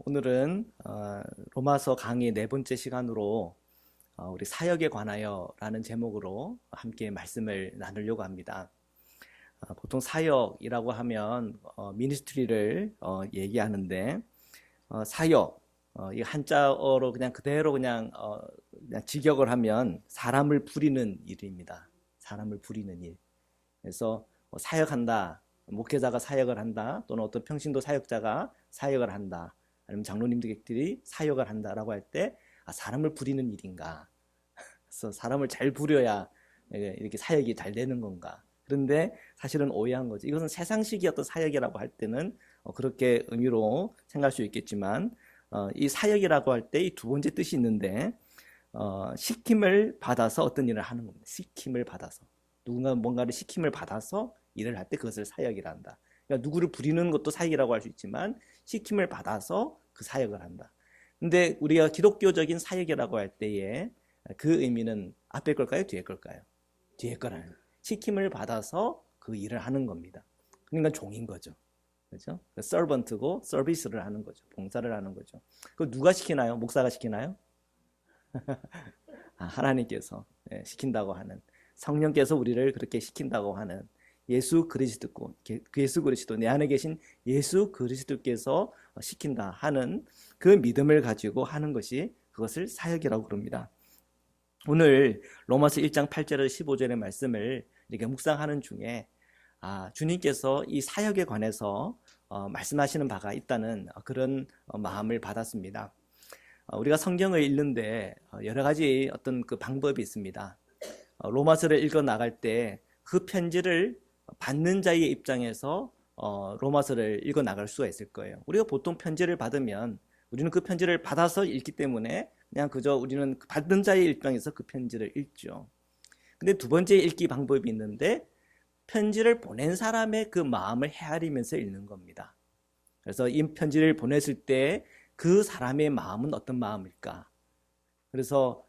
오늘은 로마서 강의 네 번째 시간으로 우리 사역에 관하여 라는 제목으로 함께 말씀을 나누려고 합니다. 보통 사역이라고 하면 미니스트리를 얘기하는데 사역, 이 한자어로 그냥 그대로 그냥 직역을 하면 사람을 부리는 일입니다. 사람을 부리는 일. 그래서 사역한다, 목회자가 사역을 한다, 또는 어떤 평신도 사역자가 사역을 한다, 아니면 장로님들끼리 사역을 한다라고 할 때 사람을 부리는 일인가? 그래서 사람을 잘 부려야 이렇게 사역이 잘 되는 건가? 그런데 사실은 오해한 거죠. 이것은 세상식의 어떤 사역이라고 할 때는 그렇게 의미로 생각할 수 있겠지만 이 사역이라고 할 때 이 두 번째 뜻이 있는데 시킴을 받아서 어떤 일을 하는 겁니다. 시킴을 받아서 누군가 뭔가를 시킴을 받아서 일을 할 때 그것을 사역이라 한다. 그러니까 누구를 부리는 것도 사역이라고 할 수 있지만 시킴을 받아서 그 사역을 한다. 근데 우리가 기독교적인 사역이라고 할 때에 그 의미는 앞에 걸까요? 뒤에 걸까요? 뒤에 거라는. 시킴을 받아서 그 일을 하는 겁니다. 그러니까 종인 거죠. 그렇죠? 서번트고 서비스를 하는 거죠. 봉사를 하는 거죠. 그 누가 시키나요? 목사가 시키나요? 하나님께서 시킨다고 하는, 성령께서 우리를 그렇게 시킨다고 하는 예수 그리스도, 내 안에 계신 예수 그리스도께서 시킨다 하는 그 믿음을 가지고 하는 것이 그것을 사역이라고 그럽니다. 오늘 로마서 1장 8절에서 15절의 말씀을 이렇게 묵상하는 중에 주님께서 이 사역에 관해서 말씀하시는 바가 있다는 그런 마음을 받았습니다. 우리가 성경을 읽는데 여러 가지 어떤 그 방법이 있습니다. 로마서를 읽어 나갈 때 그 편지를 받는 자의 입장에서 로마서를 읽어 나갈 수가 있을 거예요. 우리가 보통 편지를 받으면 우리는 그 편지를 받아서 읽기 때문에 그냥 그저 우리는 받는 자의 입장에서 그 편지를 읽죠. 근데 두 번째 읽기 방법이 있는데 편지를 보낸 사람의 그 마음을 헤아리면서 읽는 겁니다. 그래서 이 편지를 보냈을 때 그 사람의 마음은 어떤 마음일까? 그래서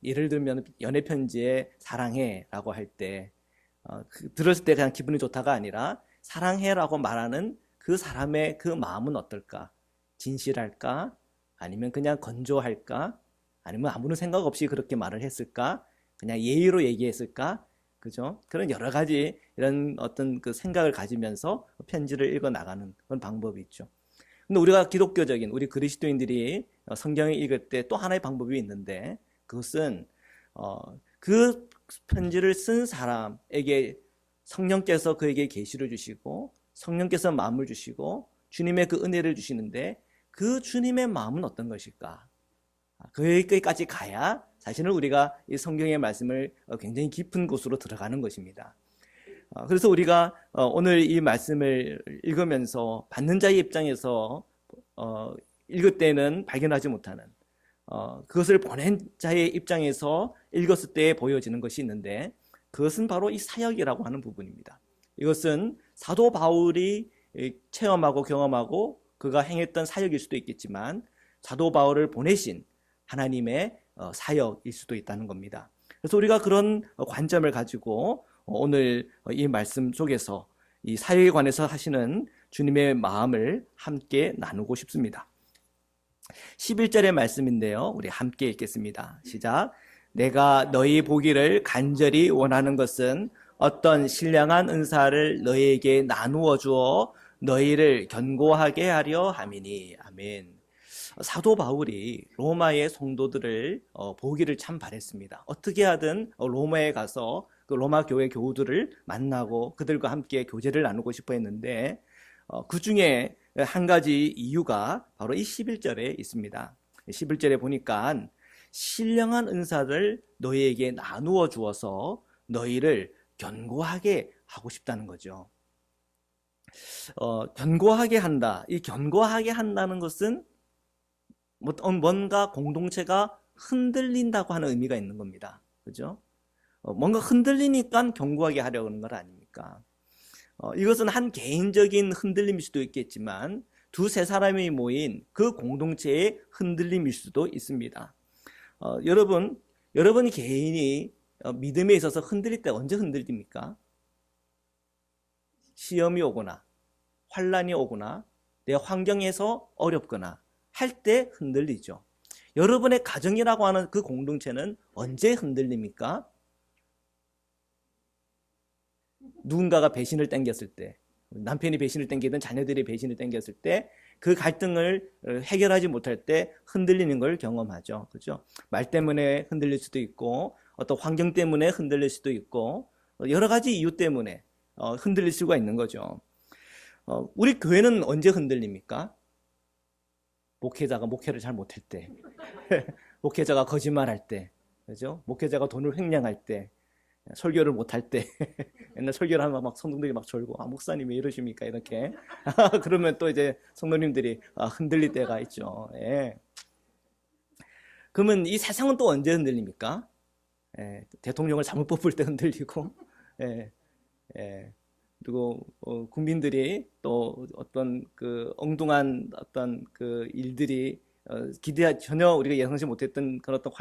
예를 들면 연애 편지에 사랑해라고 할 때 들었을 때 그냥 기분이 좋다가 아니라 사랑해라고 말하는 그 사람의 그 마음은 어떨까? 진실할까? 아니면 그냥 건조할까? 아니면 아무런 생각 없이 그렇게 말을 했을까? 그냥 예의로 얘기했을까? 그죠? 그런 여러 가지 이런 어떤 그 생각을 가지면서 편지를 읽어 나가는 그런 방법이 있죠. 근데 우리가 기독교적인 우리 그리스도인들이 성경을 읽을 때 또 하나의 방법이 있는데 그것은 그 편지를 쓴 사람에게 성령께서 그에게 계시를 주시고 성령께서 마음을 주시고 주님의 그 은혜를 주시는데 그 주님의 마음은 어떤 것일까? 거기까지 가야 사실은 우리가 이 성경의 말씀을 굉장히 깊은 곳으로 들어가는 것입니다. 그래서 우리가 오늘 이 말씀을 읽으면서 받는 자의 입장에서 읽을 때는 발견하지 못하는 그것을 보낸 자의 입장에서 읽었을 때 보여지는 것이 있는데 그것은 바로 이 사역이라고 하는 부분입니다. 이것은 사도 바울이 체험하고 경험하고 그가 행했던 사역일 수도 있겠지만 사도 바울을 보내신 하나님의 사역일 수도 있다는 겁니다. 그래서 우리가 그런 관점을 가지고 오늘 이 말씀 속에서 이 사역에 관해서 하시는 주님의 마음을 함께 나누고 싶습니다. 11절의 말씀인데요. 우리 함께 읽겠습니다. 시작. 내가 너희 보기를 간절히 원하는 것은 어떤 신령한 은사를 너희에게 나누어 주어 너희를 견고하게 하려 함이니. 아멘. 사도 바울이 로마의 성도들을 보기를 참 바랬습니다. 어떻게 하든 로마에 가서 그 로마 교회 교우들을 만나고 그들과 함께 교제를 나누고 싶어 했는데 그 중에 한 가지 이유가 바로 이 11절에 있습니다. 11절에 보니까 신령한 은사를 너희에게 나누어 주어서 너희를 견고하게 하고 싶다는 거죠. 견고하게 한다. 이 견고하게 한다는 것은 뭔가 공동체가 흔들린다고 하는 의미가 있는 겁니다. 그죠? 뭔가 흔들리니까 견고하게 하려고 하는 건 아닙니까? 이것은 한 개인적인 흔들림일 수도 있겠지만 두세 사람이 모인 그 공동체의 흔들림일 수도 있습니다. 여러분 개인이 믿음에 있어서 흔들릴 때 언제 흔들립니까? 시험이 오거나 환란이 오거나 내 환경에서 어렵거나 할 때 흔들리죠. 여러분의 가정이라고 하는 그 공동체는 언제 흔들립니까? 누군가가 배신을 땡겼을 때, 남편이 배신을 땡기든 자녀들이 배신을 땡겼을 때, 그 갈등을 해결하지 못할 때 흔들리는 걸 경험하죠. 그죠? 말 때문에 흔들릴 수도 있고, 어떤 환경 때문에 흔들릴 수도 있고, 여러 가지 이유 때문에 흔들릴 수가 있는 거죠. 우리 교회는 언제 흔들립니까? 목회자가 목회를 잘 못할 때, 목회자가 거짓말할 때, 그죠? 목회자가 돈을 횡령할 때, 설교를 못할 때, 옛날 설교를 하면 막 성도들이 막 졸고, 목사님 왜 이러십니까? 이렇게. 그러면 또 이제 성도님들이 흔들릴 때가 있죠. 예. 그러면 이 세상은 또 언제 흔들립니까? 예. 대통령을 잘못 뽑을 때 흔들리고, 예. 예. 그리고 국민들이 또 어떤 그 엉뚱한 어떤 그 일들이 전혀 우리가 예상치 못했던 그런 어떤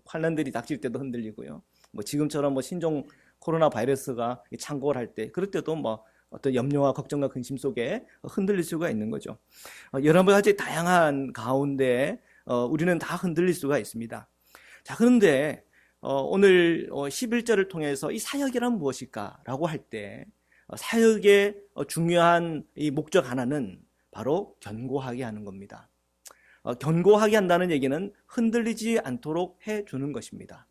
환란들이 닥칠 때도 흔들리고요. 뭐 지금처럼 뭐 신종 코로나 바이러스가 창궐 할 때, 그럴 때도 뭐 어떤 염려와 걱정과 근심 속에 흔들릴 수가 있는 거죠. 여러 가지 다양한 가운데 우리는 다 흔들릴 수가 있습니다. 자, 그런데 오늘 11절을 통해서 이 사역이란 무엇일까? 라고 할 때 사역의 중요한 이 목적 하나는 바로 견고하게 하는 겁니다. 견고하게 한다는 얘기는 흔들리지 않도록 해주는 것입니다.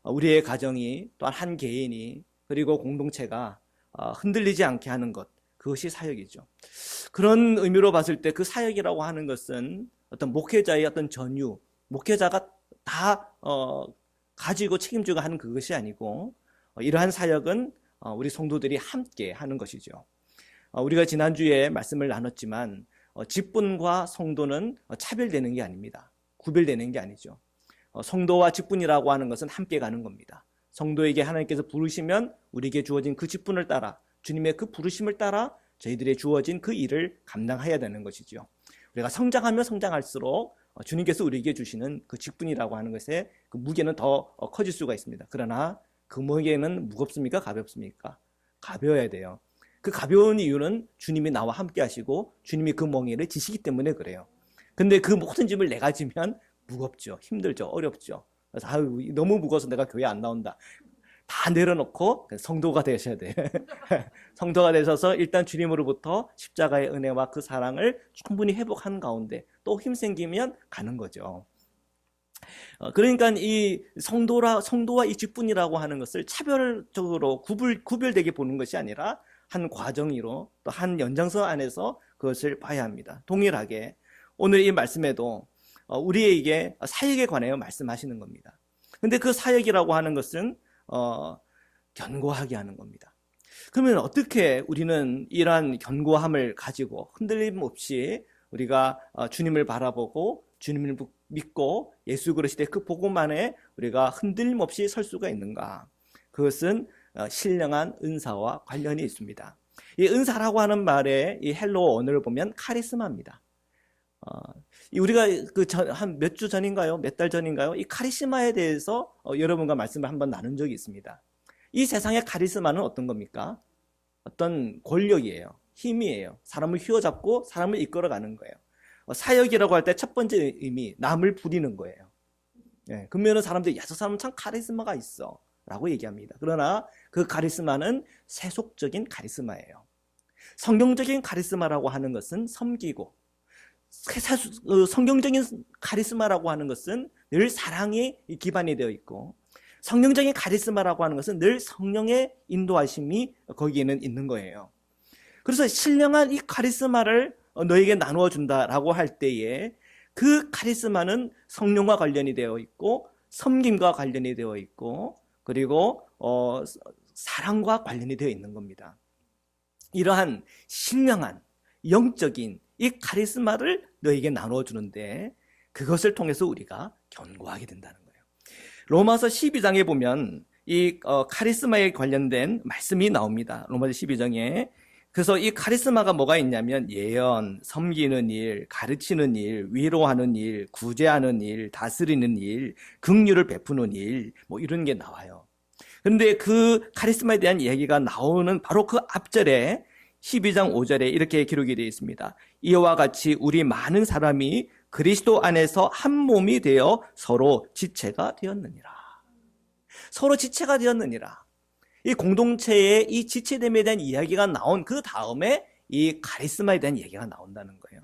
우리의 가정이 또한 한 개인이 그리고 공동체가 흔들리지 않게 하는 것, 그것이 사역이죠. 그런 의미로 봤을 때 그 사역이라고 하는 것은 어떤 목회자의 어떤 전유, 목회자가 다 가지고 책임지고 하는 그것이 아니고 이러한 사역은 우리 성도들이 함께 하는 것이죠. 우리가 지난주에 말씀을 나눴지만 직분과 성도는 차별되는 게 아닙니다. 구별되는 게 아니죠. 성도와 직분이라고 하는 것은 함께 가는 겁니다. 성도에게 하나님께서 부르시면 우리에게 주어진 그 직분을 따라, 주님의 그 부르심을 따라 저희들의 주어진 그 일을 감당해야 되는 것이죠. 우리가 성장하면 성장할수록 주님께서 우리에게 주시는 그 직분이라고 하는 것의 그 무게는 더 커질 수가 있습니다. 그러나 그 무게는 무겁습니까? 가볍습니까? 가벼워야 돼요. 그 가벼운 이유는 주님이 나와 함께 하시고 주님이 그 멍에를 지시기 때문에 그래요. 근데 그 모든 짐을 내가 지면 무겁죠. 힘들죠. 어렵죠. 그래서 너무 무거워서 내가 교회 안 나온다. 다 내려놓고 성도가 되셔야 돼. 성도가 되셔서 일단 주님으로부터 십자가의 은혜와 그 사랑을 충분히 회복하는 가운데 또 힘 생기면 가는 거죠. 그러니까 이 성도와 이 직분이라고 하는 것을 차별적으로 구별되게 보는 것이 아니라 한 과정으로 또 한 연장선 안에서 그것을 봐야 합니다. 동일하게 오늘 이 말씀에도 우리에게 사역에 관하여 말씀하시는 겁니다. 근데 그 사역이라고 하는 것은 견고하게 하는 겁니다. 그러면 어떻게 우리는 이러한 견고함을 가지고 흔들림 없이 우리가 주님을 바라보고 주님을 믿고 예수 그리스도의 그 복음 안에 우리가 흔들림 없이 설 수가 있는가? 그것은 신령한 은사와 관련이 있습니다. 이 은사라고 하는 말의 이 헬로 언어를 보면 카리스마입니다. 우리가 한 몇 주 전인가요? 몇 달 전인가요? 이 카리스마에 대해서 여러분과 말씀을 한번 나눈 적이 있습니다. 이 세상의 카리스마는 어떤 겁니까? 어떤 권력이에요. 힘이에요. 사람을 휘어잡고 사람을 이끌어가는 거예요. 사역이라고 할 때 첫 번째 의미, 남을 부리는 거예요. 그러면 사람들이 야, 저 사람은 참 카리스마가 있어 라고 얘기합니다. 그러나 그 카리스마는 세속적인 카리스마예요. 성경적인 카리스마라고 하는 것은 섬기고, 성경적인 카리스마라고 하는 것은 늘 사랑이 기반이 되어 있고, 성경적인 카리스마라고 하는 것은 늘 성령의 인도하심이 거기에는 있는 거예요. 그래서 신령한 이 카리스마를 너에게 나누어 준다라고 할 때에 그 카리스마는 성령과 관련이 되어 있고 섬김과 관련이 되어 있고 그리고 사랑과 관련이 되어 있는 겁니다. 이러한 신령한 영적인 이 카리스마를 너에게 나누어 주는데 그것을 통해서 우리가 견고하게 된다는 거예요. 로마서 12장에 보면 이 카리스마에 관련된 말씀이 나옵니다. 로마서 12장에. 그래서 이 카리스마가 뭐가 있냐면 예언, 섬기는 일, 가르치는 일, 위로하는 일, 구제하는 일, 다스리는 일, 긍휼을 베푸는 일, 뭐 이런 게 나와요. 그런데 그 카리스마에 대한 이야기가 나오는 바로 그 앞절에 12장 5절에 이렇게 기록이 되어 있습니다. 이와 같이 우리 많은 사람이 그리스도 안에서 한 몸이 되어 서로 지체가 되었느니라. 서로 지체가 되었느니라. 이 공동체의 이 지체됨에 대한 이야기가 나온 그 다음에 이 카리스마에 대한 얘기가 나온다는 거예요.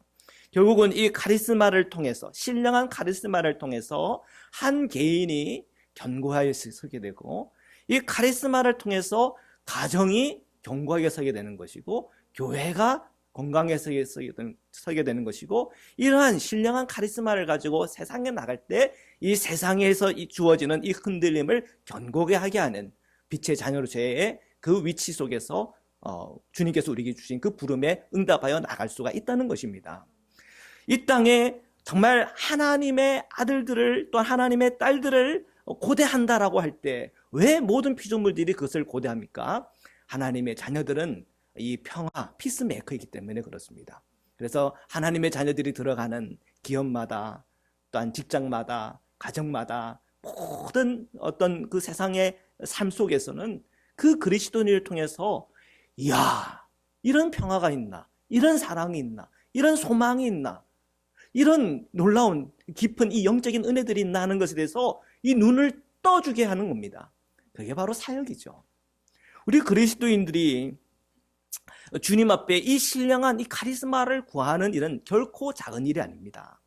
결국은 이 카리스마를 통해서, 신령한 카리스마를 통해서 한 개인이 견고하게 서게 되고, 이 카리스마를 통해서 가정이 견고하게 서게 되는 것이고, 교회가 건강하게 서게 되는 것이고, 이러한 신령한 카리스마를 가지고 세상에 나갈 때 이 세상에서 주어지는 이 흔들림을 견고하게 하게 하는 빛의 자녀로서의 그 위치 속에서 주님께서 우리에게 주신 그 부름에 응답하여 나갈 수가 있다는 것입니다. 이 땅에 정말 하나님의 아들들을, 또 하나님의 딸들을 고대한다라고 할 때 왜 모든 피조물들이 그것을 고대합니까? 하나님의 자녀들은 이 평화, 피스메이커이기 때문에 그렇습니다. 그래서 하나님의 자녀들이 들어가는 기업마다, 또한 직장마다, 가정마다, 모든 어떤 그 세상의 삶 속에서는 그 그리스도인을 통해서, 이야, 이런 평화가 있나, 이런 사랑이 있나, 이런 소망이 있나, 이런 놀라운 깊은 이 영적인 은혜들이 있나 하는 것에 대해서 이 눈을 떠주게 하는 겁니다. 그게 바로 사역이죠. 우리 그리스도인들이 주님 앞에 이 신령한 이 카리스마를 구하는 일은 결코 작은 일이 아닙니다.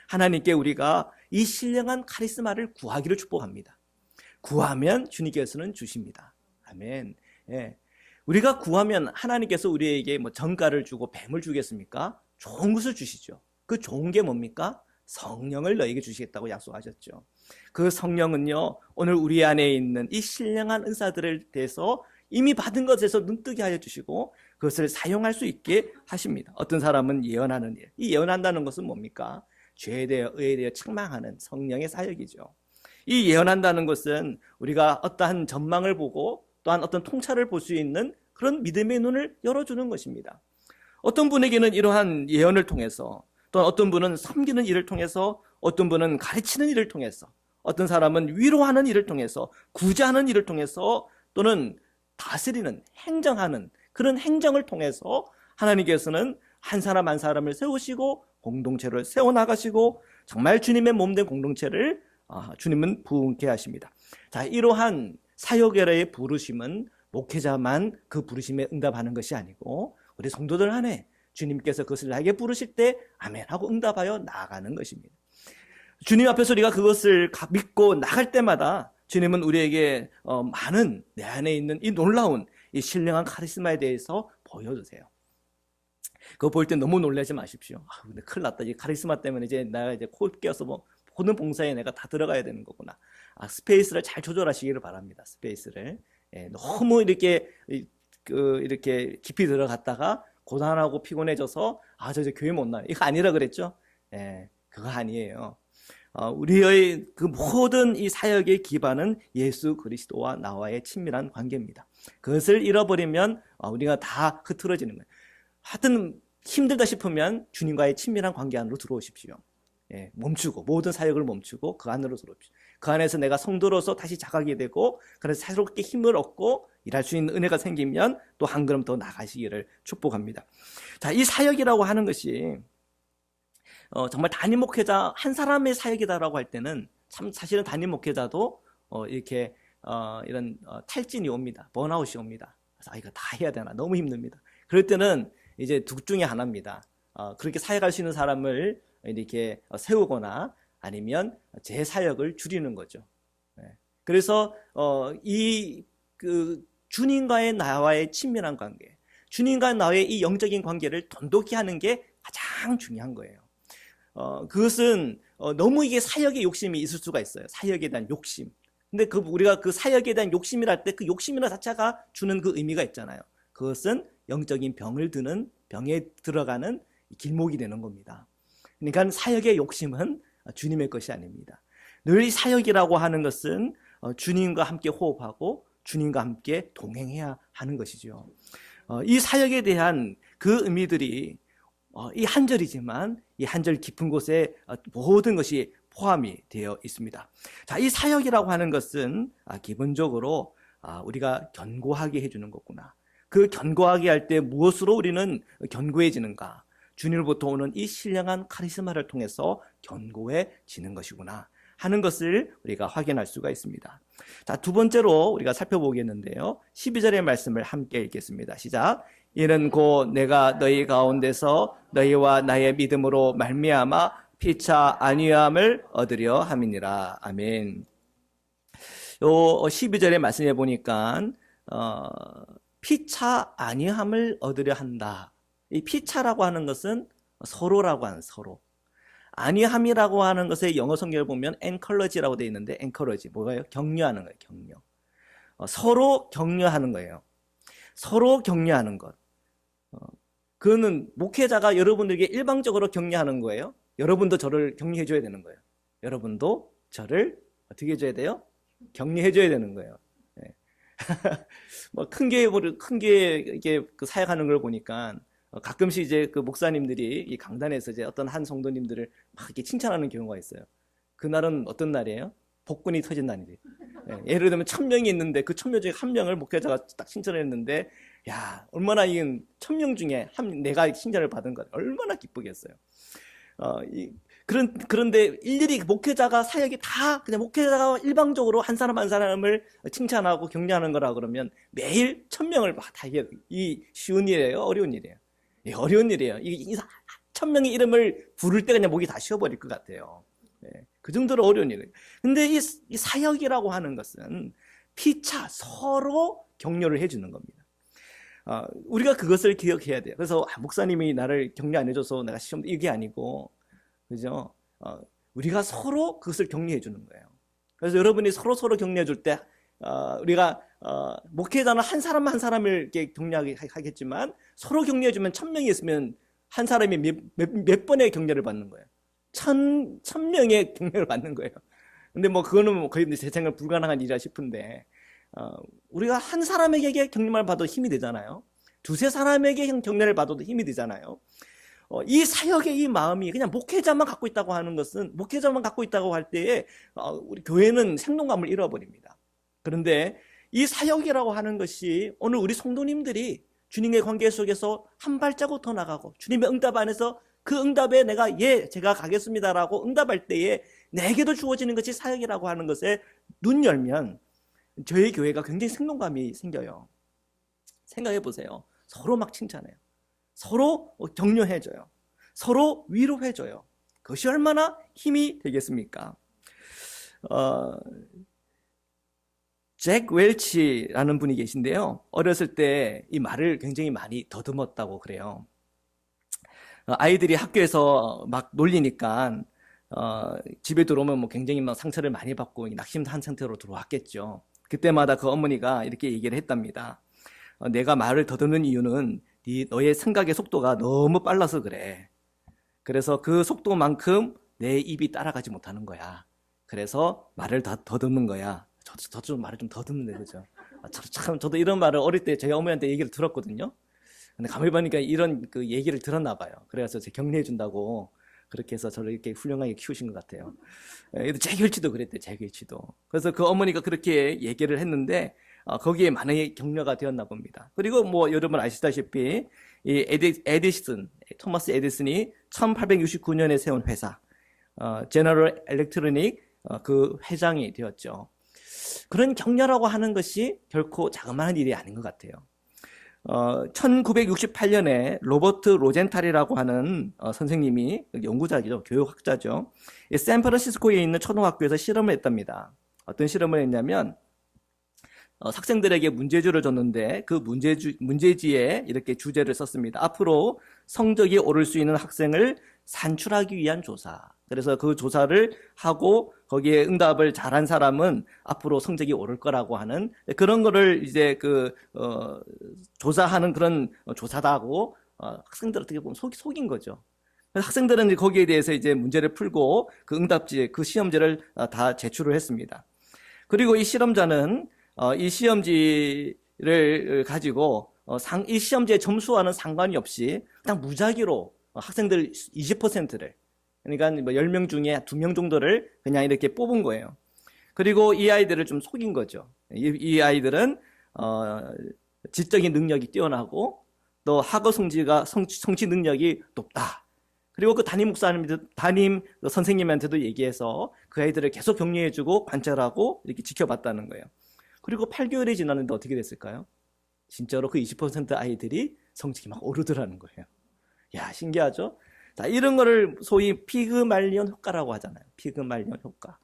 하나님께 우리가 이 신령한 카리스마를 구하기를 축복합니다. 구하면 주님께서는 주십니다. 아멘. 예. 우리가 구하면 하나님께서 우리에게 뭐 전가를 주고 뱀을 주겠습니까? 좋은 것을 주시죠. 그 좋은 게 뭡니까? 성령을 너에게 주시겠다고 약속하셨죠. 그 성령은요, 오늘 우리 안에 있는 이 신령한 은사들을 대해서 이미 받은 것에서 눈뜨게 하여 주시고 그것을 사용할 수 있게 하십니다. 어떤 사람은 예언하는 일, 이 예언한다는 것은 뭡니까? 죄에 대해 의에 대해 책망하는 성령의 사역이죠. 이 예언한다는 것은 우리가 어떠한 전망을 보고 또한 어떤 통찰을 볼 수 있는 그런 믿음의 눈을 열어주는 것입니다. 어떤 분에게는 이러한 예언을 통해서, 또는 어떤 분은 섬기는 일을 통해서, 어떤 분은 가르치는 일을 통해서, 어떤 사람은 위로하는 일을 통해서, 구제하는 일을 통해서, 또는 다스리는, 행정하는 그런 행정을 통해서 하나님께서는 한 사람 한 사람을 세우시고 공동체를 세워나가시고 정말 주님의 몸된 공동체를 주님은 부흥케 하십니다. 자, 이러한 사역의 부르심은 목회자만 그 부르심에 응답하는 것이 아니고 우리 성도들 안에 주님께서 그것을 나에게 부르실 때 아멘 하고 응답하여 나아가는 것입니다. 주님 앞에서 우리가 그것을 믿고 나갈 때마다 주님은 우리에게 많은 내 안에 있는 이 놀라운 이 신령한 카리스마에 대해서 보여주세요. 그거 볼 때 너무 놀라지 마십시오. 근데 큰일 났다. 이 카리스마 때문에 내가 코 껴서 뭐 모든 봉사에 내가 다 들어가야 되는 거구나. 스페이스를 잘 조절하시기를 바랍니다. 스페이스를. 너무 이렇게 깊이 들어갔다가 고단하고 피곤해져서 저 교회 못 나요. 이거 아니라 그랬죠? 그거 아니에요. 우리의 그 모든 이 사역의 기반은 예수 그리스도와 나와의 친밀한 관계입니다. 그것을 잃어버리면 우리가 다 흐트러지는 거예요. 하여튼 힘들다 싶으면 주님과의 친밀한 관계 안으로 들어오십시오. 멈추고 모든 사역을 멈추고 그 안으로 들어오십시오. 그 안에서 내가 성도로서 다시 자각이 되고 그래서 새롭게 힘을 얻고 일할 수 있는 은혜가 생기면 또 한 걸음 더 나가시기를 축복합니다. 자, 이 사역이라고 하는 것이 정말 담임 목회자 한 사람의 사역이다라고 할 때는 참 사실은 담임 목회자도 이렇게 이런 탈진이 옵니다. 번아웃이 옵니다. 그래서 이거 다 해야 되나 너무 힘듭니다. 그럴 때는 이제 둘 중에 하나입니다. 그렇게 사역할 수 있는 사람을 이렇게 세우거나 아니면 제 사역을 줄이는 거죠. 그래서 주님과의 나와의 친밀한 관계, 주님과 나의 이 영적인 관계를 돈독히 하는 게 가장 중요한 거예요. 그것은 너무 이게 사역의 욕심이 있을 수가 있어요. 사역에 대한 욕심. 근데 우리가 그 사역에 대한 욕심이라 할 때 그 욕심이라 자체가 주는 그 의미가 있잖아요. 그것은 영적인 병에 들어가는 길목이 되는 겁니다. 그러니까 사역의 욕심은 주님의 것이 아닙니다. 늘 이 사역이라고 하는 것은 주님과 함께 호흡하고 주님과 함께 동행해야 하는 것이죠. 이 사역에 대한 그 의미들이 이 한 절이지만 이 한 절 깊은 곳에 모든 것이 포함이 되어 있습니다. 자, 이 사역이라고 하는 것은 기본적으로 우리가 견고하게 해주는 거구나. 그 견고하게 할 때 무엇으로 우리는 견고해지는가? 주님으로부터 오는 이 신령한 카리스마를 통해서 견고해지는 것이구나 하는 것을 우리가 확인할 수가 있습니다. 자, 두 번째로 우리가 살펴보겠는데요. 12절의 말씀을 함께 읽겠습니다. 시작. 이는 곧 내가 너희 가운데서 너희와 나의 믿음으로 말미암아 피차 안위함을 얻으려 함이니라. 아멘. 요 12절의 말씀에 보니까 피차 안위함을 얻으려 한다. 이 피차라고 하는 것은 서로라고 하는 서로. 안위함이라고 하는 것의 영어 성경을 보면 encourage라고 되어 있는데 encourage 뭐예요? 격려하는 거예요. 격려. 서로 격려하는 거예요. 서로 격려하는 것. 그거는 목회자가 여러분들에게 일방적으로 격려하는 거예요. 여러분도 저를 격려해 줘야 되는 거예요. 여러분도 저를 어떻게 해줘야 돼요? 격려해 줘야 되는 거예요. 네. 뭐 큰 게 이게 그 사역하는 걸 보니까 가끔씩 이제 그 목사님들이 이 강단에서 이제 어떤 한 성도님들을 막 이렇게 칭찬하는 경우가 있어요. 그날은 어떤 날이에요? 복근이 터진 날이지. 네. 예를 들면 1000명이 있는데 그 1000명 중에 한 명을 목회자가 딱 칭찬을 했는데, 야, 얼마나 이 1000명 중에 내가 칭찬을 받은 것 얼마나 기쁘겠어요. 그런데 일일이 목회자가 사역이 다 그냥 목회자가 일방적으로 한 사람 한 사람을 칭찬하고 격려하는 거라 그러면 매일 1000명을 막 다 이 쉬운 일이에요? 어려운 일이에요? 예, 어려운 일이에요. 이 1000명의 이름을 부를 때 그냥 목이 다 쉬어버릴 것 같아요. 네, 그 정도로 어려운 일이에요. 근데 이 사역이라고 하는 것은 피차 서로 격려를 해주는 겁니다. 우리가 그것을 기억해야 돼요. 그래서 목사님이 나를 격려 안 해줘서 내가 시험 이게 아니고, 그죠? 우리가 서로 그것을 격려해 주는 거예요. 그래서 여러분이 서로 격려해 줄 때, 우리가 목회자는 한 사람 한 사람을 이렇게 격려하겠지만 서로 격려해 주면 1000명이 있으면 한 사람이 몇 번의 격려를 받는 거예요. 1000명의 격려를 받는 거예요. 근데 뭐 그거는 뭐 거의 세상을 불가능한 일이라 싶은데, 우리가 한 사람에게 격려를 받아도 힘이 되잖아요. 두세 사람에게 격려를 받아도 힘이 되잖아요. 이 사역의 이 마음이 그냥 목회자만 갖고 있다고 하는 것은, 목회자만 갖고 있다고 할 때에 우리 교회는 생동감을 잃어버립니다. 그런데 이 사역이라고 하는 것이 오늘 우리 성도님들이 주님의 관계 속에서 한 발자국 더 나가고 주님의 응답 안에서 그 응답에 내가 제가 가겠습니다라고 응답할 때에 내게도 주어지는 것이 사역이라고 하는 것에 눈 열면 저희 교회가 굉장히 생동감이 생겨요. 생각해 보세요. 서로 막 칭찬해요. 서로 격려해줘요. 서로 위로해줘요. 그것이 얼마나 힘이 되겠습니까? 잭 웰치라는 분이 계신데요. 어렸을 때 이 말을 굉장히 많이 더듬었다고 그래요. 아이들이 학교에서 막 놀리니까 집에 들어오면 뭐 굉장히 막 상처를 많이 받고 낙심한 상태로 들어왔겠죠. 그때마다 그 어머니가 이렇게 얘기를 했답니다. 내가 말을 더듬는 이유는 너의 생각의 속도가 너무 빨라서 그래. 그래서 그 속도만큼 내 입이 따라가지 못하는 거야. 그래서 말을 더듬는 거야. 저도 좀 말을 좀 더듬는데, 그죠? 저도 이런 말을 어릴 때 저희 어머니한테 얘기를 들었거든요. 근데 가만히 보니까 이런 그 얘기를 들었나 봐요. 그래서 제 격려해 준다고 그렇게 해서 저를 이렇게 훌륭하게 키우신 것 같아요. 재결치도 그랬대요. 재결치도. 그래서 그 어머니가 그렇게 얘기를 했는데 거기에 많은 격려가 되었나 봅니다. 그리고 뭐 여러분 아시다시피 이 토마스 에디슨이 1869년에 세운 회사 제너럴 일렉트로닉 그 회장이 되었죠. 그런 격려라고 하는 것이 결코 자그마한 일이 아닌 것 같아요. 1968년에 로버트 로젠탈이라고 하는 선생님이 연구자죠, 교육학자죠. 샌프란시스코에 있는 초등학교에서 실험을 했답니다. 어떤 실험을 했냐면 학생들에게 문제지를 줬는데 그 문제지에 이렇게 주제를 썼습니다. 앞으로 성적이 오를 수 있는 학생을 산출하기 위한 조사. 그래서 그 조사를 하고 거기에 응답을 잘한 사람은 앞으로 성적이 오를 거라고 하는 그런 거를 이제 조사하는 그런 조사다고 학생들 어떻게 보면 속인 거죠. 그래서 학생들은 거기에 대해서 이제 문제를 풀고 그 응답지, 그 시험지를 다 제출을 했습니다. 그리고 이 실험자는 이 시험지를 가지고 이 시험지의 점수와는 상관이 없이 그냥 무작위로 학생들 20%를 그러니까 뭐 10명 중에 2명 정도를 그냥 이렇게 뽑은 거예요. 그리고 이 아이들을 좀 속인 거죠. 이 아이들은 지적인 능력이 뛰어나고 또 학업 성취 능력이 높다. 그리고 그 담임 선생님한테도 얘기해서 그 아이들을 계속 격려해주고 관찰하고 이렇게 지켜봤다는 거예요. 그리고 8개월이 지났는데 어떻게 됐을까요? 진짜로 그 20% 아이들이 성적이 막 오르더라는 거예요. 야, 신기하죠? 자, 이런 거를 소위 피그말리온 효과라고 하잖아요. 피그말리온 효과.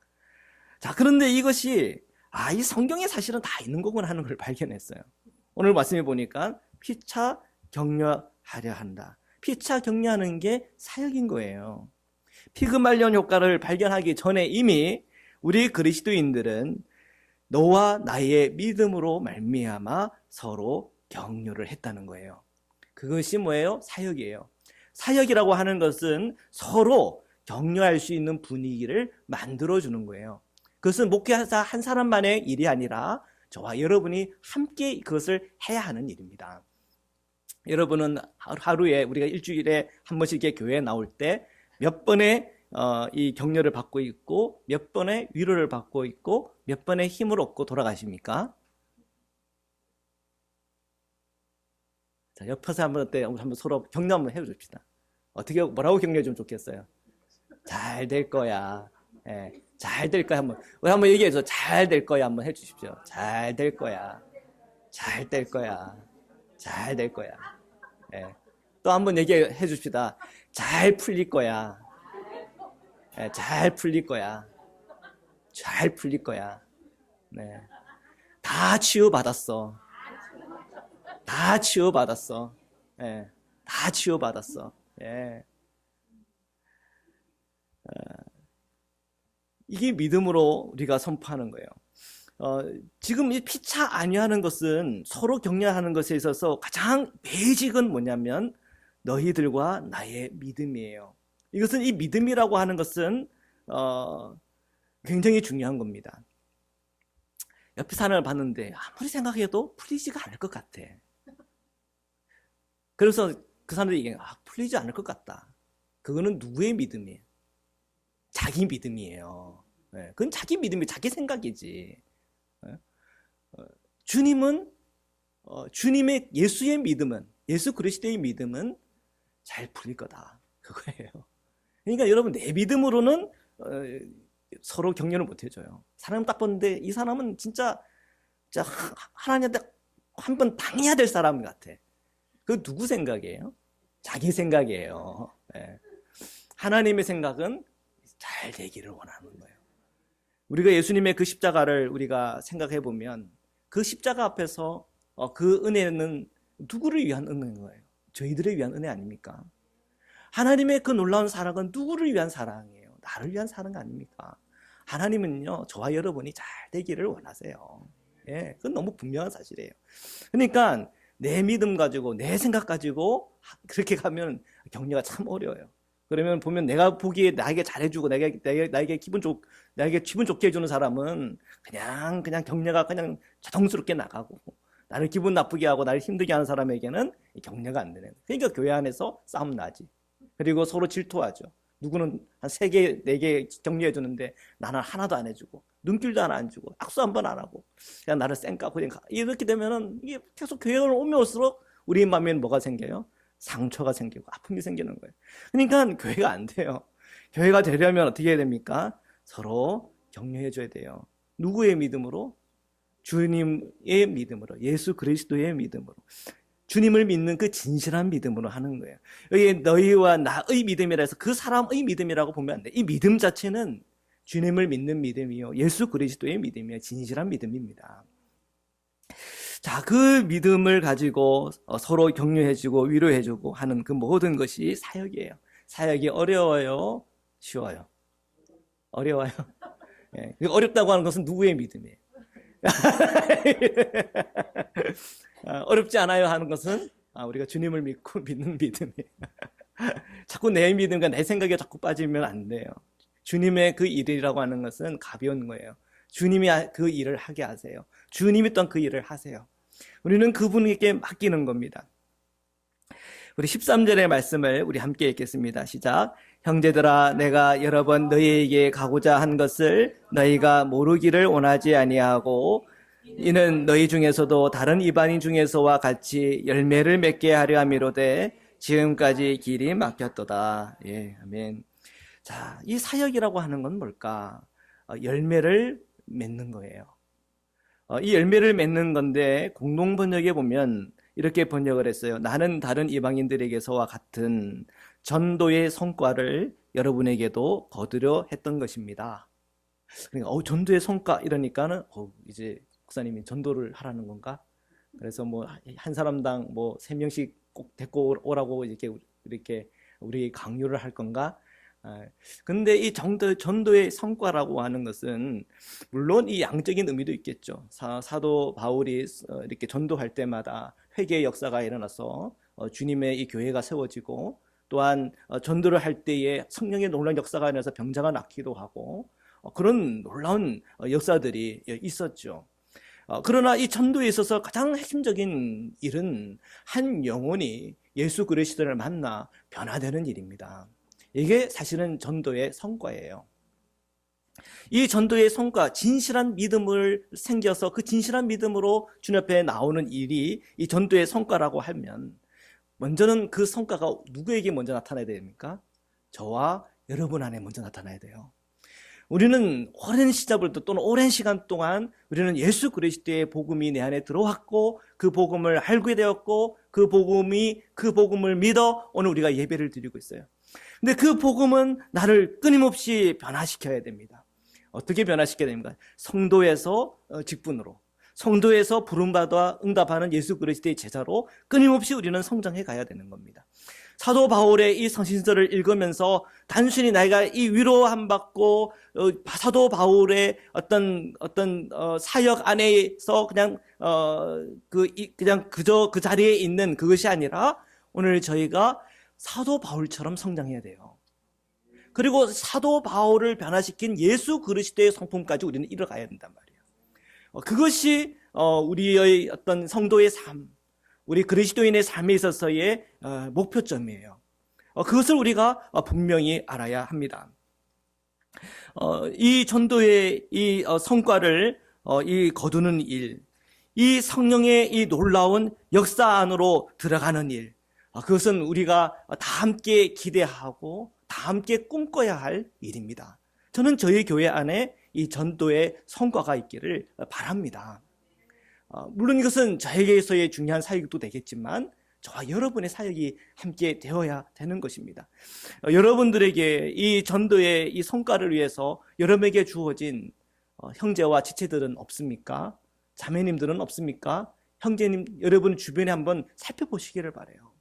자, 그런데 이것이 이 성경에 사실은 다 있는 거구나 하는 걸 발견했어요. 오늘 말씀해 보니까 피차 격려하려 한다. 피차 격려하는 게 사역인 거예요. 피그말리온 효과를 발견하기 전에 이미 우리 그리스도인들은 너와 나의 믿음으로 말미암아 서로 격려를 했다는 거예요. 그것이 뭐예요? 사역이에요. 사역이라고 하는 것은 서로 격려할 수 있는 분위기를 만들어주는 거예요. 그것은 목회자 한 사람만의 일이 아니라 저와 여러분이 함께 그것을 해야 하는 일입니다. 여러분은 하루에 우리가 일주일에 한 번씩 이렇게 교회에 나올 때 몇 번의 이 격려를 받고 있고 몇 번의 위로를 받고 있고 몇 번의 힘을 얻고 돌아가십니까? 자, 옆에서 한번 서로 격려 한번 해줍시다. 어떻게 뭐라고 격려해 주면 좋겠어요? 잘 될 거야. 예, 잘 될 거야. 한번 얘기해서 잘 될 거야 한번 해주십시오. 잘 될 거야. 잘 될 거야. 잘 될 거야. 예. 또 한번 얘기해 줍시다. 잘 풀릴 거야. 예, 잘 풀릴 거야. 잘 풀릴 거야. 네. 다 치유받았어. 다 치유받았어. 예. 다 치유받았어. 예. 이게 믿음으로 우리가 선포하는 거예요. 지금 이 피차 아니하는 것은 서로 격려하는 것에 있어서 가장 베이직은 뭐냐면 너희들과 나의 믿음이에요. 이것은 이 믿음이라고 하는 것은 굉장히 중요한 겁니다. 옆에 사람을 봤는데 아무리 생각해도 풀리지가 않을 것 같아. 그래서 그 사람들이 얘기해요. 풀리지 않을 것 같다. 그거는 누구의 믿음이에요? 자기 믿음이에요. 네, 그건 자기 믿음이 자기 생각이지. 주님은 주님의 예수의 믿음은 예수 그리스도의 믿음은 잘 풀릴 거다. 그거예요. 그러니까 여러분 내 믿음으로는 서로 격려를 못 해줘요. 사람 딱 봤는데 이 사람은 진짜 하나님한테 한번 당해야 될 사람 같아. 그 누구 생각이에요? 자기 생각이에요. 네. 하나님의 생각은 잘 되기를 원하는 거예요. 우리가 예수님의 그 십자가를 우리가 생각해 보면 그 십자가 앞에서 그 은혜는 누구를 위한 은혜인 거예요? 저희들을 위한 은혜 아닙니까? 하나님의 그 놀라운 사랑은 누구를 위한 사랑이에요? 나를 위한 사랑 아닙니까? 하나님은요, 저와 여러분이 잘 되기를 원하세요. 예, 그건 너무 분명한 사실이에요. 그러니까 내 믿음 가지고 내 생각 가지고 그렇게 가면 격려가 참 어려워요. 그러면 보면 내가 보기에 나에게 잘해주고 나에게 기분 좋게 해주는 사람은 그냥 격려가 그냥 자동스럽게 나가고 나를 기분 나쁘게 하고 나를 힘들게 하는 사람에게는 격려가 안 되는. 그러니까 교회 안에서 싸움 나지. 그리고 서로 질투하죠. 누구는 한 3개, 4개 격려해 주는데 나는 하나도 안 해주고 눈길도 하나 안 주고 악수 한 번 안 하고 그냥 나를 쌩까고 이렇게 되면은 이게 계속 교회를 오면 올수록 우리 마음에는 뭐가 생겨요? 상처가 생기고 아픔이 생기는 거예요. 그러니까 교회가 안 돼요. 교회가 되려면 어떻게 해야 됩니까? 서로 격려해 줘야 돼요. 누구의 믿음으로? 주님의 믿음으로, 예수 그리스도의 믿음으로, 주님을 믿는 그 진실한 믿음으로 하는 거예요. 여기 너희와 나의 믿음이라 해서 그 사람의 믿음이라고 보면 안 돼. 이 믿음 자체는 주님을 믿는 믿음이요, 예수 그리스도의 믿음이요, 진실한 믿음입니다. 자, 그 믿음을 가지고 서로 격려해주고 위로해주고 하는 그 모든 것이 사역이에요. 사역이 어려워요? 쉬워요? 어려워요? 예, 어렵다고 하는 것은 누구의 믿음이에요? 어렵지 않아요 하는 것은 우리가 주님을 믿고 믿는 믿음이에요. 자꾸 내 믿음과 내 생각에 자꾸 빠지면 안 돼요. 주님의 그 일이라고 하는 것은 가벼운 거예요. 주님이 그 일을 하게 하세요. 주님이 또한 그 일을 하세요. 우리는 그분에게 맡기는 겁니다. 우리 13절의 말씀을 우리 함께 읽겠습니다. 시작. 형제들아, 내가 여러 번 너희에게 가고자 한 것을 너희가 모르기를 원하지 아니하고 이는 너희 중에서도 다른 이방인 중에서와 같이 열매를 맺게 하려 함이로되 지금까지 길이 막혔도다. 예, 아멘. 자, 이 사역이라고 하는 건 뭘까? 열매를 맺는 거예요. 이 열매를 맺는 건데 공동 번역에 보면 이렇게 번역을 했어요. 나는 다른 이방인들에게서와 같은 전도의 성과를 여러분에게도 거두려 했던 것입니다. 그러니까 전도의 성과 이러니까는 이제 목사님이 전도를 하라는 건가? 그래서 뭐 한 사람당 뭐 3명씩 꼭 데리고 오라고 이렇게 우리 강요를 할 건가? 근데 이 전도의 성과라고 하는 것은 물론 이 양적인 의미도 있겠죠. 사도 바울이 이렇게 전도할 때마다 회개의 역사가 일어나서 주님의 이 교회가 세워지고, 또한 전도를 할 때에 성령의 놀라운 역사가 일어나서 병자가 낫기도 하고, 그런 놀라운 역사들이 있었죠. 그러나 이 전도에 있어서 가장 핵심적인 일은 한 영혼이 예수 그리스도를 만나 변화되는 일입니다. 이게 사실은 전도의 성과예요. 이 전도의 성과, 진실한 믿음을 생겨서 그 진실한 믿음으로 주님 앞에 나오는 일이 이 전도의 성과라고 하면, 먼저는 그 성과가 누구에게 먼저 나타나야 됩니까? 저와 여러분 안에 먼저 나타나야 돼요. 우리는 오랜 시절부터 또는 오랜 시간 동안 우리는 예수 그리스도의 복음이 내 안에 들어왔고, 그 복음을 알게 되었고, 그 복음을 믿어 오늘 우리가 예배를 드리고 있어요. 근데 그 복음은 나를 끊임없이 변화시켜야 됩니다. 어떻게 변화시켜야 됩니까? 성도에서 직분으로, 성도에서 부름받아 응답하는 예수 그리스도의 제자로 끊임없이 우리는 성장해 가야 되는 겁니다. 사도 바울의 이 성신서를 읽으면서 단순히 내가 이 위로함 받고 사도 바울의 어떤 사역 안에서 그냥 그저 그 자리에 있는 그것이 아니라, 오늘 저희가 사도 바울처럼 성장해야 돼요. 그리고 사도 바울을 변화시킨 예수 그리스도의 성품까지 우리는 이뤄가야 된단 말이에요. 그것이 우리의 어떤 성도의 삶, 우리 그리스도인의 삶에 있어서의 목표점이에요. 그것을 우리가 분명히 알아야 합니다. 이 전도의 이 성과를 이 거두는 일, 이 성령의 이 놀라운 역사 안으로 들어가는 일, 그것은 우리가 다 함께 기대하고 다 함께 꿈꿔야 할 일입니다. 저는 저희 교회 안에 이 전도의 성과가 있기를 바랍니다. 물론 이것은 저에게서의 중요한 사역도 되겠지만 저와 여러분의 사역이 함께 되어야 되는 것입니다. 여러분들에게 이 전도의 이 성과를 위해서 여러분에게 주어진 형제와 지체들은 없습니까? 자매님들은 없습니까? 형제님, 여러분 주변에 한번 살펴보시기를 바라요.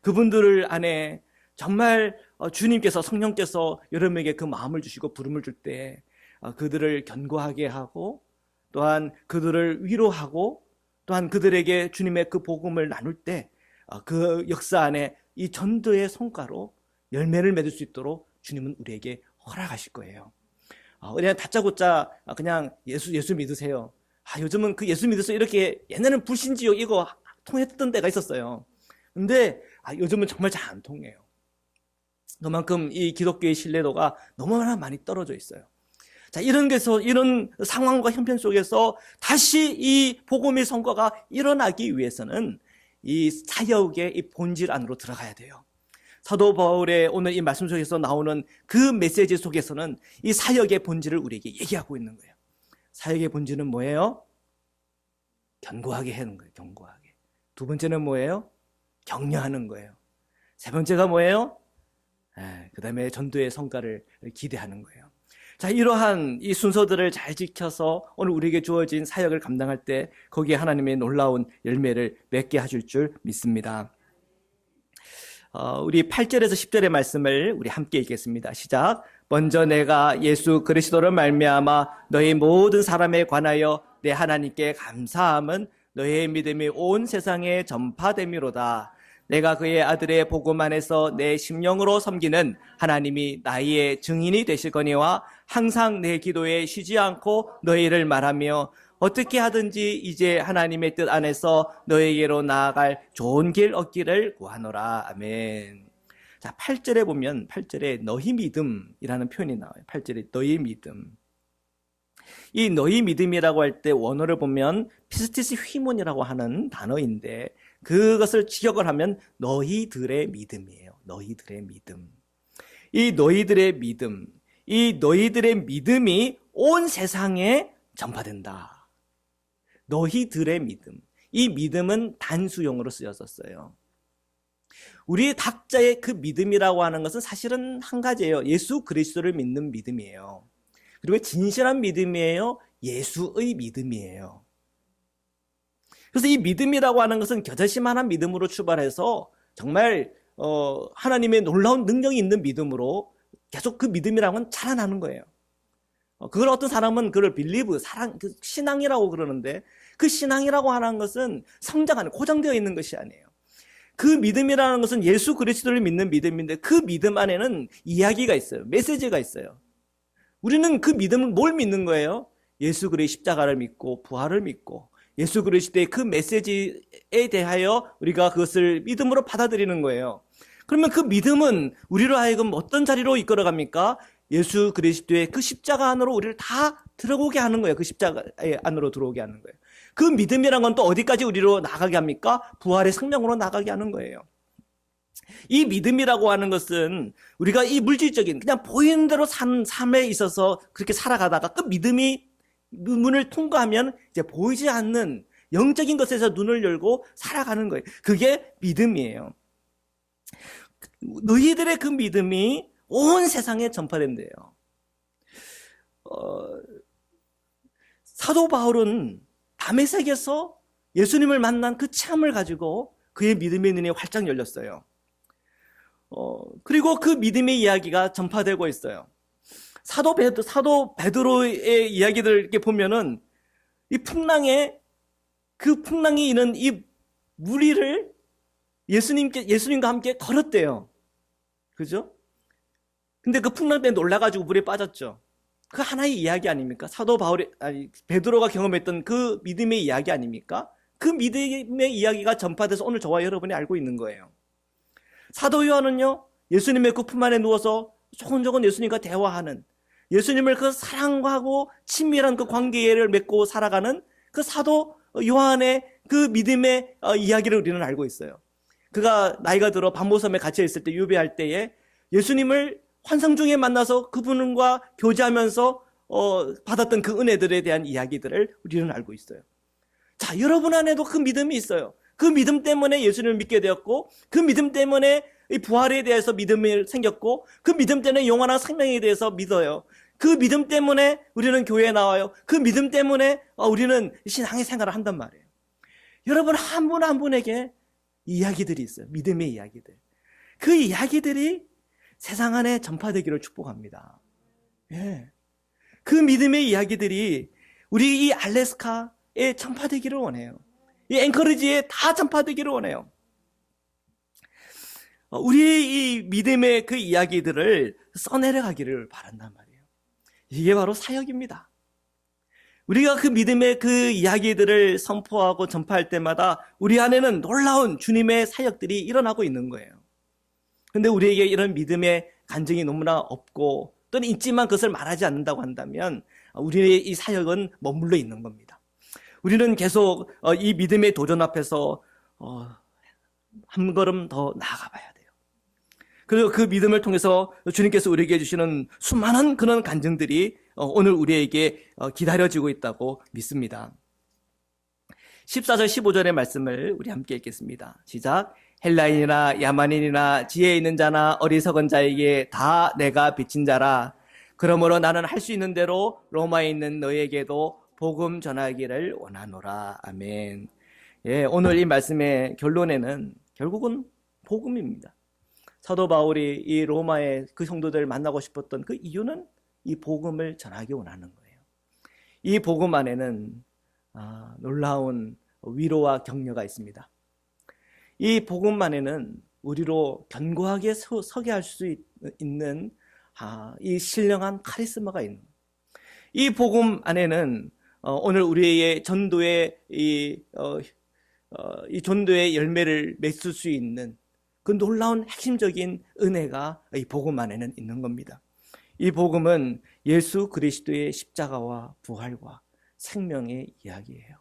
그분들 안에 정말 주님께서, 성령께서 여러분에게 그 마음을 주시고 부름을 줄 때 그들을 견고하게 하고, 또한 그들을 위로하고, 또한 그들에게 주님의 그 복음을 나눌 때 그 역사 안에 이 전도의 성과로 열매를 맺을 수 있도록 주님은 우리에게 허락하실 거예요. 그냥 다짜고짜 그냥 예수 믿으세요. 요즘은 그 예수 믿어서 이렇게, 옛날에는 불신지요 이거 통했던 때가 있었어요. 근데 요즘은 정말 잘 안 통해요. 그만큼 이 기독교의 신뢰도가 너무나 많이 떨어져 있어요. 자, 이런 상황과 형편 속에서 다시 이 복음의 성과가 일어나기 위해서는 이 사역의 이 본질 안으로 들어가야 돼요. 사도 바울의 오늘 이 말씀 속에서 나오는 그 메시지 속에서는 이 사역의 본질을 우리에게 얘기하고 있는 거예요. 사역의 본질은 뭐예요? 견고하게 하는 거예요. 견고하게. 두 번째는 뭐예요? 격려하는 거예요. 세 번째가 뭐예요? 그 다음에 전도의 성과를 기대하는 거예요. 자, 이러한 이 순서들을 잘 지켜서 오늘 우리에게 주어진 사역을 감당할 때 거기에 하나님의 놀라운 열매를 맺게 하실 줄 믿습니다. 우리 8절에서 10절의 말씀을 우리 함께 읽겠습니다. 시작. 먼저 내가 예수 그리스도를 말미암아 너희 모든 사람에 관하여 내 하나님께 감사함은 너희의 믿음이 온 세상에 전파됨이로다. 내가 그의 아들의 복음 안에서 내 심령으로 섬기는 하나님이 나의 증인이 되시거니와 항상 내 기도에 쉬지 않고 너희를 말하며 어떻게 하든지 이제 하나님의 뜻 안에서 너희에게로 나아갈 좋은 길 얻기를 구하노라. 아멘. 자, 8절에 보면 8절에 너희 믿음이라는 표현이 나와요. 8절에 너희 믿음. 이 너희 믿음이라고 할 때 원어를 보면 피스티스 휘몬이라고 하는 단어인데, 그것을 직역을 하면 너희들의 믿음이에요. 너희들의 믿음. 이 너희들의 믿음, 이 너희들의 믿음이 온 세상에 전파된다. 너희들의 믿음. 이 믿음은 단수용으로 쓰여졌어요. 우리 각자의 그 믿음이라고 하는 것은 사실은 한 가지예요. 예수 그리스도를 믿는 믿음이에요. 그리고 진실한 믿음이에요. 예수의 믿음이에요. 그래서 이 믿음이라고 하는 것은 겨자씨만한 믿음으로 출발해서 정말 하나님의 놀라운 능력이 있는 믿음으로 계속 그 믿음이라고 하는 자라나는 거예요. 그걸 어떤 사람은 그걸 빌리브, 사랑, 그 신앙이라고 그러는데 그 신앙이라고 하는 것은 성장하는, 고정되어 있는 것이 아니에요. 그 믿음이라는 것은 예수 그리스도를 믿는 믿음인데 그 믿음 안에는 이야기가 있어요. 메시지가 있어요. 우리는 그 믿음을 뭘 믿는 거예요? 예수 그리스도의 십자가를 믿고 부활을 믿고 예수 그리스도의 그 메시지에 대하여 우리가 그것을 믿음으로 받아들이는 거예요. 그러면 그 믿음은 우리로 하여금 어떤 자리로 이끌어갑니까? 예수 그리스도의 그 십자가 안으로 우리를 다 들어오게 하는 거예요. 그 십자가 안으로 들어오게 하는 거예요. 그 믿음이란 건 또 어디까지 우리로 나가게 합니까? 부활의 생명으로 나가게 하는 거예요. 이 믿음이라고 하는 것은 우리가 이 물질적인 그냥 보이는 대로 사는 삶에 있어서 그렇게 살아가다가 그 믿음이 문을 통과하면 이제 보이지 않는 영적인 것에서 눈을 열고 살아가는 거예요. 그게 믿음이에요. 너희들의 그 믿음이 온 세상에 전파된대요. 사도 바울은 다메섹에서 예수님을 만난 그 체험을 가지고 그의 믿음의 눈이 활짝 열렸어요. 그리고 그 믿음의 이야기가 전파되고 있어요. 사도 베드로의 이야기들 이렇게 보면은 이 풍랑이 있는 이 무리를 예수님과 함께 걸었대요. 그죠? 근데 그 풍랑 때문에 놀라가지고 물에 빠졌죠. 그 하나의 이야기 아닙니까? 베드로가 경험했던 그 믿음의 이야기 아닙니까? 그 믿음의 이야기가 전파돼서 오늘 저와 여러분이 알고 있는 거예요. 사도 요한은요, 예수님의 그 품 안에 누워서 조곤조곤 예수님과 대화하는, 예수님을 그 사랑하고 친밀한 그 관계를 맺고 살아가는 그 사도 요한의 그 믿음의 이야기를 우리는 알고 있어요. 그가 나이가 들어 반모섬에 갇혀 있을 때, 유배할 때에 예수님을 환상 중에 만나서 그분과 교제하면서 받았던 그 은혜들에 대한 이야기들을 우리는 알고 있어요. 자, 여러분 안에도 그 믿음이 있어요. 그 믿음 때문에 예수님을 믿게 되었고, 그 믿음 때문에 이 부활에 대해서 믿음이 생겼고, 그 믿음 때문에 영원한 생명에 대해서 믿어요. 그 믿음 때문에 우리는 교회에 나와요. 그 믿음 때문에 우리는 신앙의 생활을 한단 말이에요. 여러분 한 분 한 분에게 이야기들이 있어요. 믿음의 이야기들. 그 이야기들이 세상 안에 전파되기를 축복합니다. 예. 그 믿음의 이야기들이 우리 이 알래스카에 전파되기를 원해요. 이 앵커리지에 다 전파되기를 원해요. 우리의 이 믿음의 그 이야기들을 써내려가기를 바란단 말이에요. 이게 바로 사역입니다. 우리가 그 믿음의 그 이야기들을 선포하고 전파할 때마다 우리 안에는 놀라운 주님의 사역들이 일어나고 있는 거예요. 근데 우리에게 이런 믿음의 간증이 너무나 없고 또는 있지만 그것을 말하지 않는다고 한다면 우리의 이 사역은 머물러 있는 겁니다. 우리는 계속 이 믿음의 도전 앞에서 한 걸음 더 나아가 봐야 돼요. 그리고 그 믿음을 통해서 주님께서 우리에게 주시는 수많은 그런 간증들이 오늘 우리에게 기다려지고 있다고 믿습니다. 14절 15절의 말씀을 우리 함께 읽겠습니다. 시작. 헬라인이나 야만인이나 지혜 있는 자나 어리석은 자에게 다 내가 빚진 자라. 그러므로 나는 할 수 있는 대로 로마에 있는 너에게도 복음 전하기를 원하노라. 아멘. 예, 오늘 이 말씀의 결론에는 결국은 복음입니다. 사도 바울이 이 로마의 그 성도들을 만나고 싶었던 그 이유는 이 복음을 전하기 원하는 거예요. 이 복음 안에는 놀라운 위로와 격려가 있습니다. 이 복음 안에는 우리로 견고하게 서게 할 수 있는 이 신령한 카리스마가 있는 거예요. 이 복음 안에는 오늘 우리의 전도의 이 전도의 열매를 맺을 수 있는 그 놀라운 핵심적인 은혜가 이 복음 안에는 있는 겁니다. 이 복음은 예수 그리스도의 십자가와 부활과 생명의 이야기예요.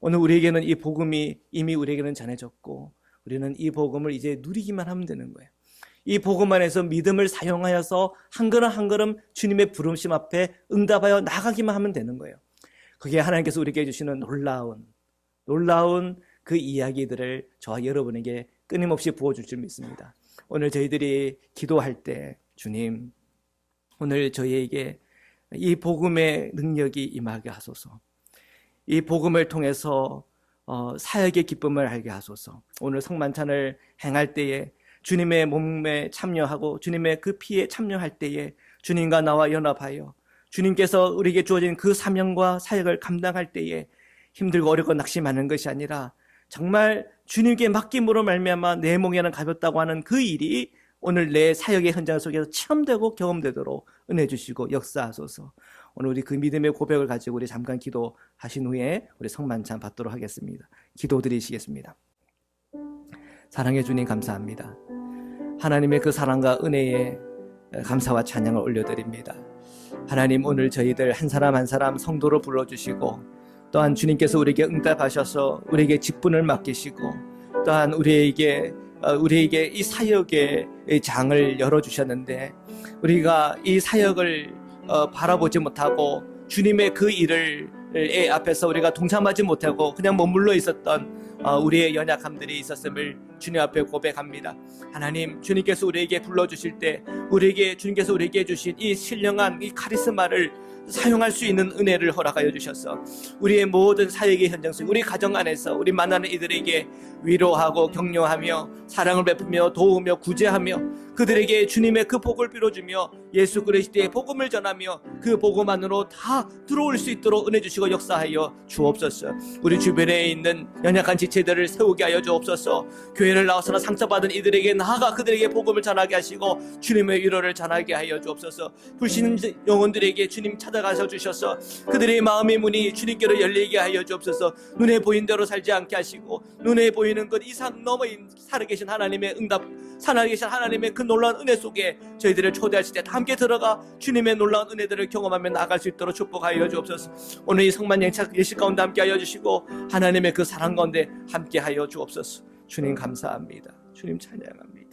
오늘 우리에게는 이 복음이 이미 우리에게는 전해졌고 우리는 이 복음을 이제 누리기만 하면 되는 거예요. 이 복음 안에서 믿음을 사용하여서 한 걸음 한 걸음 주님의 부름심 앞에 응답하여 나가기만 하면 되는 거예요. 그게 하나님께서 우리에게 주시는 놀라운 그 이야기들을 저와 여러분에게 끊임없이 부어줄 줄 믿습니다. 오늘 저희들이 기도할 때 주님, 오늘 저희에게 이 복음의 능력이 임하게 하소서. 이 복음을 통해서 사역의 기쁨을 알게 하소서. 오늘 성만찬을 행할 때에 주님의 몸에 참여하고 주님의 그 피에 참여할 때에 주님과 나와 연합하여 주님께서 우리에게 주어진 그 사명과 사역을 감당할 때에 힘들고 어렵고 낙심하는 것이 아니라 정말 주님께 맡김으로 말미암아 내 몽에는 가볍다고 하는 그 일이 오늘 내 사역의 현장 속에서 체험되고 경험되도록 은혜 주시고 역사하소서. 오늘 우리 그 믿음의 고백을 가지고 우리 잠깐 기도하신 후에 우리 성만찬 받도록 하겠습니다. 기도드리시겠습니다. 사랑해 주님 감사합니다. 하나님의 그 사랑과 은혜에 감사와 찬양을 올려드립니다. 하나님, 오늘 저희들 한 사람 한 사람 성도로 불러주시고 또한 주님께서 우리에게 응답하셔서 우리에게 직분을 맡기시고 또한 우리에게 이 사역의 장을 열어주셨는데 우리가 이 사역을 바라보지 못하고 주님의 그 일을 앞에서 우리가 동참하지 못하고 그냥 머물러 있었던 우리의 연약함들이 있었음을 주님 앞에 고백합니다. 하나님, 주님께서 우리에게 불러주실 때 주님께서 우리에게 주신 이 신령한 이 카리스마를 사용할 수 있는 은혜를 허락하여 주셔서 우리의 모든 사역의 현장 속 우리 가정 안에서 우리 만나는 이들에게 위로하고 격려하며 사랑을 베푸며 도우며 구제하며 그들에게 주님의 그 복을 빌어주며 예수 그리스도의 복음을 전하며 그 복음 안으로 다 들어올 수 있도록 은혜 주시고 역사하여 주옵소서. 우리 주변에 있는 연약한 지체들을 세우게 하여 주옵소서. 교회를 나와서나 상처받은 이들에게 나아가 그들에게 복음을 전하게 하시고 주님의 위로를 전하게 하여 주옵소서. 불신 영혼들에게 주님 찾아가서 주셔서 그들의 마음의 문이 주님께로 열리게 하여 주옵소서. 눈에 보인 대로 살지 않게 하시고 눈에 보이는 것 이상 넘어 살아계신 하나님의 응답, 살아계신 하나님의 그 놀라운 은혜 속에 저희들을 초대하실 때 다 함께 들어가 주님의 놀라운 은혜들을 경험하며 나아갈 수 있도록 축복하여 주옵소서. 오늘 이 성만 예식 가운데 함께 하여 주시고 하나님의 그 사랑 가운데 함께 하여 주옵소서. 주님 감사합니다. 주님 찬양합니다.